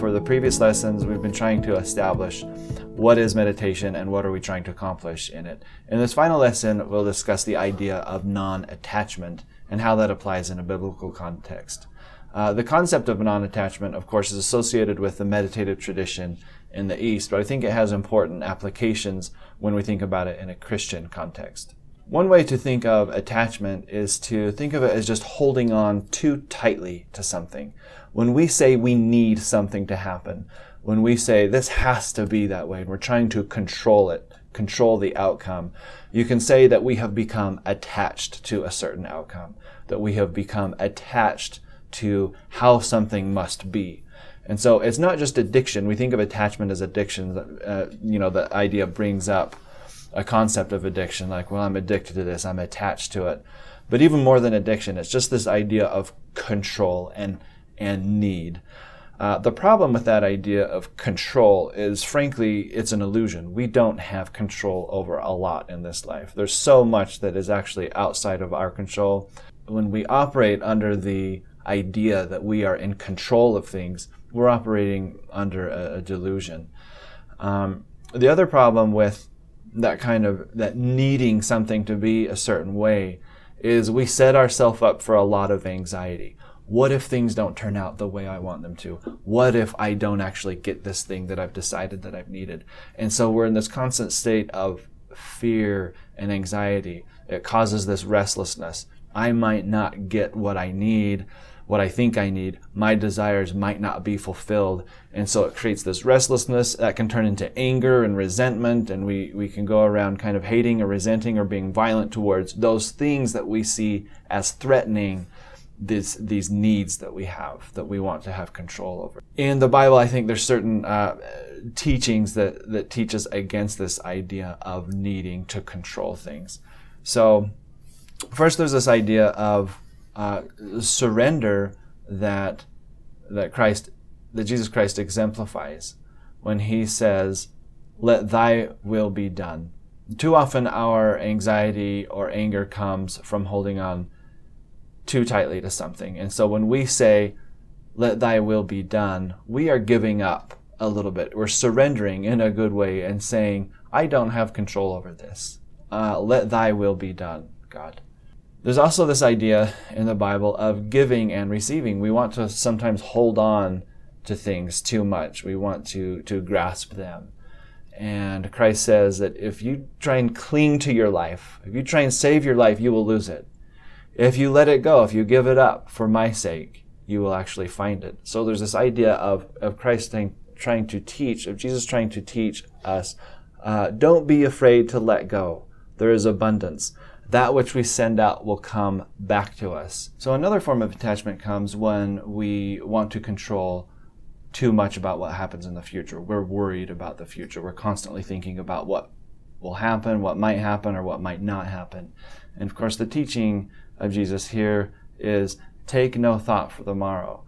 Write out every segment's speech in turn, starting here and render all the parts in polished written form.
for the previous lessons, we've been trying to establish what is meditation and what are we trying to accomplish in it. In this final lesson, we'll discuss the idea of non-attachment and how that applies in a biblical context. The concept of non-attachment, of course, is associated with the meditative tradition in the East, but I think it has important applications when we think about it in a Christian context. One way to think of attachment is to think of it as just holding on too tightly to something. When we say we need something to happen, when we say this has to be that way, and we're trying to control it, control the outcome, you can say that we have become attached to a certain outcome, that we have become attached to how something must be. And so it's not just addiction. We think of attachment as addiction. The idea brings up a concept of addiction, like, well, I'm addicted to this, I'm attached to it. But even more than addiction, it's just this idea of control and need. The problem with that idea of control is, frankly, it's an illusion. We don't have control over a lot in this life. There's so much that is actually outside of our control. When we operate under the idea that we are in control of things, we're operating under a delusion. The other problem with that needing something to be a certain way is we set ourselves up for a lot of anxiety. What if things don't turn out the way I want them to? What if I don't actually get this thing that I've decided that I've needed? And so we're in this constant state of fear and anxiety. It causes this restlessness. I might not get what I need, what I think I need. My desires might not be fulfilled. And so it creates this restlessness that can turn into anger and resentment, and we can go around kind of hating or resenting or being violent towards those things that we see as threatening these needs that we have, that we want to have control over. In the Bible, I think there's certain teachings that teach us against this idea of needing to control things. So first, there's this idea of surrender that Jesus Christ exemplifies when he says, "Let thy will be done." Too often our anxiety or anger comes from holding on too tightly to something. And so when we say, "Let thy will be done," we are giving up a little bit. We're surrendering in a good way and saying, "I don't have control over this. Let thy will be done, God." There's also this idea in the Bible of giving and receiving. We want to sometimes hold on to things too much. We want to grasp them. And Christ says that if you try and cling to your life, if you try and save your life, you will lose it. If you let it go, if you give it up for my sake, you will actually find it. So there's this idea of Christ trying to teach, of Jesus trying to teach us, don't be afraid to let go. There is abundance. That which we send out will come back to us. So another form of attachment comes when we want to control too much about what happens in the future. We're worried about the future. We're constantly thinking about what will happen, what might happen, or what might not happen. And of course, the teaching of Jesus here is take no thought for the morrow.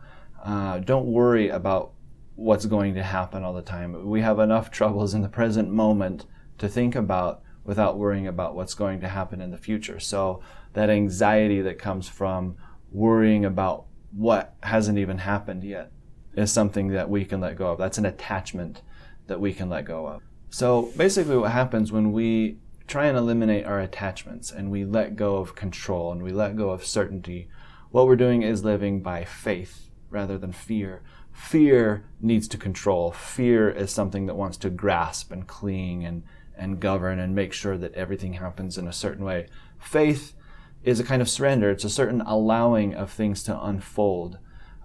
Don't worry about what's going to happen all the time. We have enough troubles in the present moment to think about without worrying about what's going to happen in the future. So that anxiety that comes from worrying about what hasn't even happened yet is something that we can let go of. That's an attachment that we can let go of. So basically what happens when we try and eliminate our attachments and we let go of control and we let go of certainty, what we're doing is living by faith rather than fear. Fear needs to control. Fear is something that wants to grasp and cling and govern and make sure that everything happens in a certain way. Faith is a kind of surrender. It's a certain allowing of things to unfold.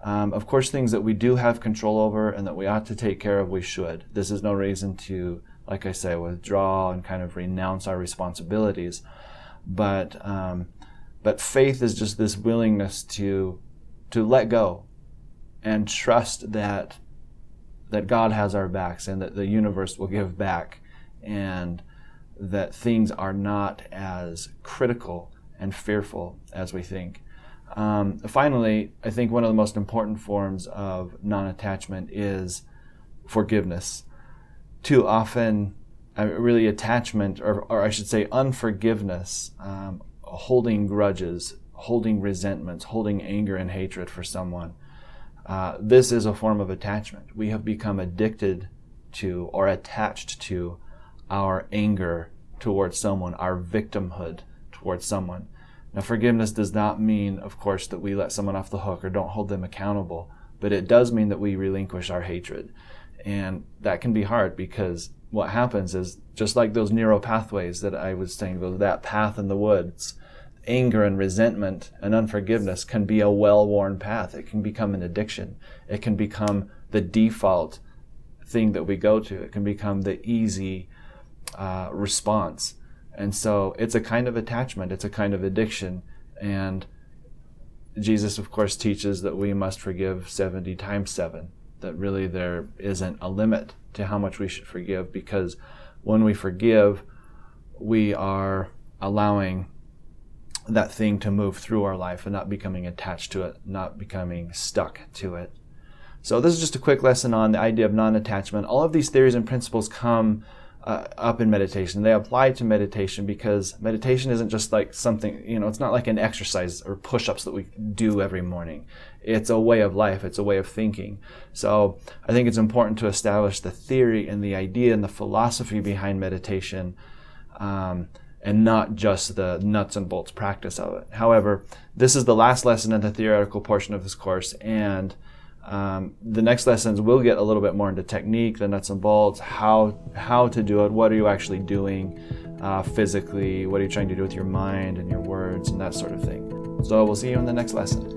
Of course, things that we do have control over and that we ought to take care of, we should. This is no reason to, like I say, withdraw and kind of renounce our responsibilities. But faith is just this willingness to let go and trust that God has our backs and that the universe will give back, and that things are not as critical and fearful as we think. Finally, I think one of the most important forms of non-attachment is forgiveness. Too often, really attachment, or I should say unforgiveness, holding grudges, holding resentments, holding anger and hatred for someone, This is a form of attachment. We have become addicted to or attached to our anger towards someone, our victimhood towards someone. Now, forgiveness does not mean, of course, that we let someone off the hook or don't hold them accountable, but it does mean that we relinquish our hatred. And that can be hard, because what happens is, just like those neural pathways that I was saying, that path in the woods, anger and resentment and unforgiveness can be a well-worn path. It can become an addiction. It can become the default thing that we go to. It can become the easy response. And so it's a kind of attachment. It's a kind of addiction. And Jesus, of course, teaches that we must forgive 70 times 7, that really there isn't a limit to how much we should forgive, because when we forgive, we are allowing that thing to move through our life and not becoming attached to it, not becoming stuck to it. So this is just a quick lesson on the idea of non-attachment. All of these theories and principles come up in meditation. They apply to meditation because meditation isn't just like something, it's not like an exercise or push-ups that we do every morning. It's a way of life. It's a way of thinking. So I think it's important to establish the theory and the idea and the philosophy behind meditation, and not just the nuts and bolts practice of it. However, this is the last lesson in the theoretical portion of this course, and the next lessons will get a little bit more into technique, the nuts and bolts, how to do it, what are you actually doing physically, what are you trying to do with your mind and your words and that sort of thing. So we'll see you in the next lesson.